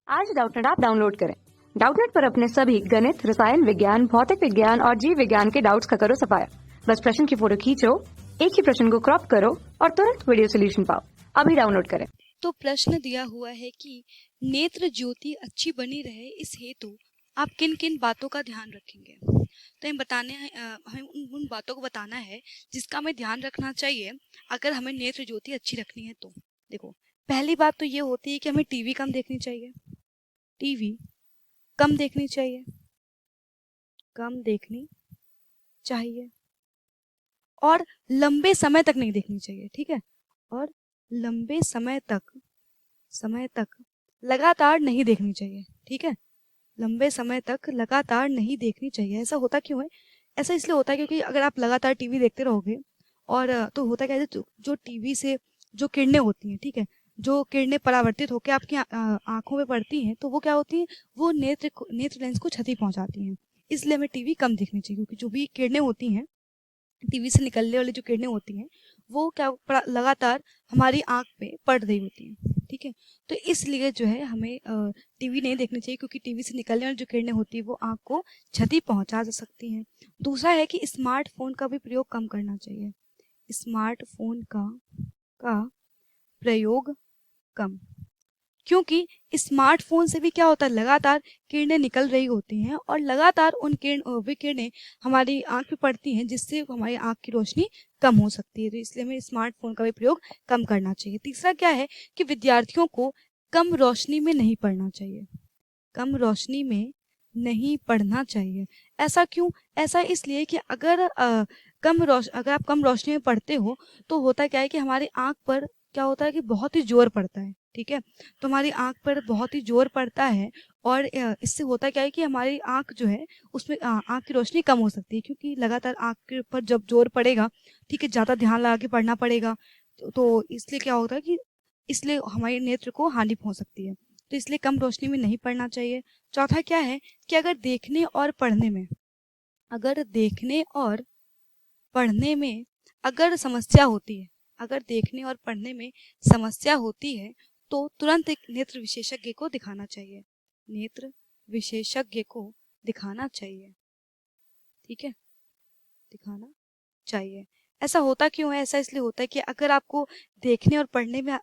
आज Doubtnut app download करें। Doubtnut पर अपने सभी गणित, रसायन विज्ञान, भौतिक विज्ञान और जीव विज्ञान के डाउट्स का करो सफाया। बस प्रश्न की फोटो खींचो, एक ही प्रश्न को क्रॉप करो और तुरंत वीडियो सोल्यूशन पाओ। अभी डाउनलोड करें। तो प्रश्न दिया हुआ है कि नेत्र ज्योति अच्छी बनी रहे इस हेतु आप किन किन बातों का ध्यान रखेंगे। तो हमें उन बातों को बताना है जिसका हमें ध्यान रखना चाहिए अगर हमें नेत्र ज्योति अच्छी रखनी है। तो देखो, पहली बात तो ये होती है कि हमें टीवी कम देखनी चाहिए। टीवी कम देखनी चाहिए, कम देखनी चाहिए और लंबे समय तक नहीं देखनी चाहिए। ठीक है, और लंबे समय तक लगातार नहीं देखनी चाहिए। ठीक है, लंबे समय तक लगातार नहीं देखनी चाहिए। ऐसा होता क्यों है? ऐसा इसलिए होता है क्योंकि अगर आप लगातार टीवी देखते रहोगे और तो होता क्या है, जो टीवी से जो किरणें होती हैं, ठीक है, जो किरणें परावर्तित होकर आपकी आंखों में पड़ती हैं, तो वो क्या होती हैं, वो नेत्र लेंस को क्षति पहुंचाती हैं। इसलिए हमें टीवी कम देखनी चाहिए, क्योंकि जो भी किरणें होती हैं, टीवी से निकलने वाली जो किरणें होती हैं, वो क्या लगातार हमारी आंख पे पड़ रही होती हैं। ठीक है, तो इसलिए जो है हमें टीवी नहीं देखनी चाहिए, क्योंकि टीवी से निकलने वाली जो किरणें होती है वो आंख को क्षति पहुंचा सकती हैं। दूसरा है कि स्मार्टफोन का भी प्रयोग कम करना चाहिए। स्मार्टफोन का प्रयोग कम, क्योंकि स्मार्टफोन से भी क्या होता है, लगातार किरणें निकल रही होती हैं और लगातार उन किरणें हमारी आंख पे पड़ती हैं, जिससे हमारी आंख की रोशनी कम हो सकती है। तो इसलिए हमें स्मार्टफोन का भी प्रयोग कम करना चाहिए। तीसरा क्या है कि विद्यार्थियों को कम रोशनी में नहीं पढ़ना चाहिए। कम रोशनी में नहीं पढ़ना चाहिए। ऐसा क्यों? ऐसा इसलिए कि अगर आप कम रोशनी में पढ़ते हो तो होता क्या है कि हमारी आंख पर क्या होता है कि बहुत ही जोर पड़ता है। ठीक है, तो हमारी आंख पर बहुत ही जोर पड़ता है और इससे होता क्या है कि हमारी आंख जो है उसमें आंख की रोशनी कम हो सकती है, क्योंकि लगातार आंख के ऊपर जब जोर पड़ेगा, ठीक है, ज़्यादा ध्यान लगा के पढ़ना पड़ेगा, तो इसलिए क्या होता है कि इसलिए हमारे नेत्र को हानि पहुंच सकती है। तो इसलिए कम रोशनी में नहीं पढ़ना चाहिए। चौथा क्या है कि अगर देखने और पढ़ने में अगर समस्या होती है, अगर देखने और पढ़ने में समस्या होती है, तो तुरंत एक नेत्र विशेषज्ञ को दिखाना चाहिए। नेत्र विशेषज्ञ को दिखाना चाहिए। ठीक है, दिखाना चाहिए। ऐसा होता क्यों है? ऐसा इसलिए होता है कि अगर आपको देखने और पढ़ने में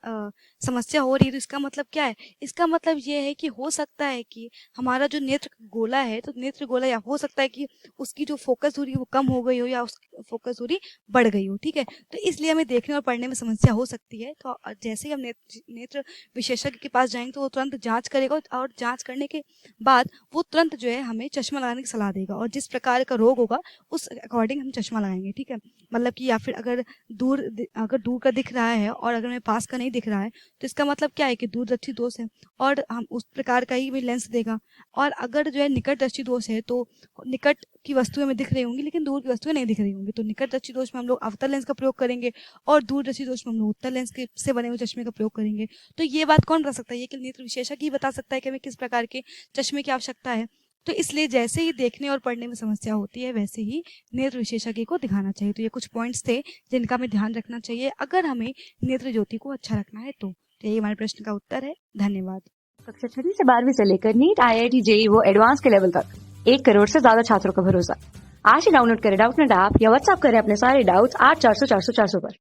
समस्या हो रही है, तो इसका मतलब क्या है? इसका मतलब ये है कि हो सकता है कि हमारा जो नेत्र गोला है, तो नेत्र गोला या हो सकता है कि उसकी जो फोकस दूरी वो कम हो गई हो या उसकी फोकस दूरी बढ़ गई हो। ठीक है, तो इसलिए हमें देखने और पढ़ने में समस्या हो सकती है। तो जैसे ही हम नेत्र विशेषज्ञ के पास जाएंगे तो वो तुरंत जाँच करेगा और जाँच करने के बाद वो तुरंत जो है हमें चश्मा लगाने की सलाह देगा, और जिस प्रकार का रोग होगा उस अकॉर्डिंग हम चश्मा लगाएंगे। ठीक है, मतलब कि या फिर अगर दूर का दिख रहा है और अगर हमें पास का नहीं दिख रहा है, तो इसका मतलब क्या है कि दूरदर्शी दोष है और हम उस प्रकार का ही भी लेंस देगा। और अगर जो है निकट दृष्टि दोष है, तो निकट की वस्तुएं हमें दिख रही होंगी लेकिन दूर की वस्तुएं नहीं दिख रही होंगी, तो निकट दृष्टि दोष में हम लोग अवतल लेंस का प्रयोग करेंगे और दूरदर्शी दोष में हम लोग उत्तल लेंस से बने हुए चश्मे का प्रयोग करेंगे। तो ये बात कौन बता सकता है? ये कि नेत्र विशेषज्ञ ही बता सकता है कि हमें किस प्रकार के चश्मे की आवश्यकता है। तो इसलिए जैसे ही देखने और पढ़ने में समस्या होती है, वैसे ही नेत्र विशेषज्ञ को दिखाना चाहिए। तो ये कुछ पॉइंट्स थे जिनका हमें ध्यान रखना चाहिए अगर हमें नेत्र ज्योति को अच्छा रखना है। तो यही हमारे प्रश्न का उत्तर है। धन्यवाद। कक्षा 6 से 12वीं से लेकर नीट, IIT, JEE वो एडवांस के लेवल तक 1 करोड़ से ज्यादा छात्रों का भरोसा। आज ही डाउनलोड करें डाउटनेट ऐप या व्हाट्सएप करें अपने सारे डाउट्स 8400 400 400 पर।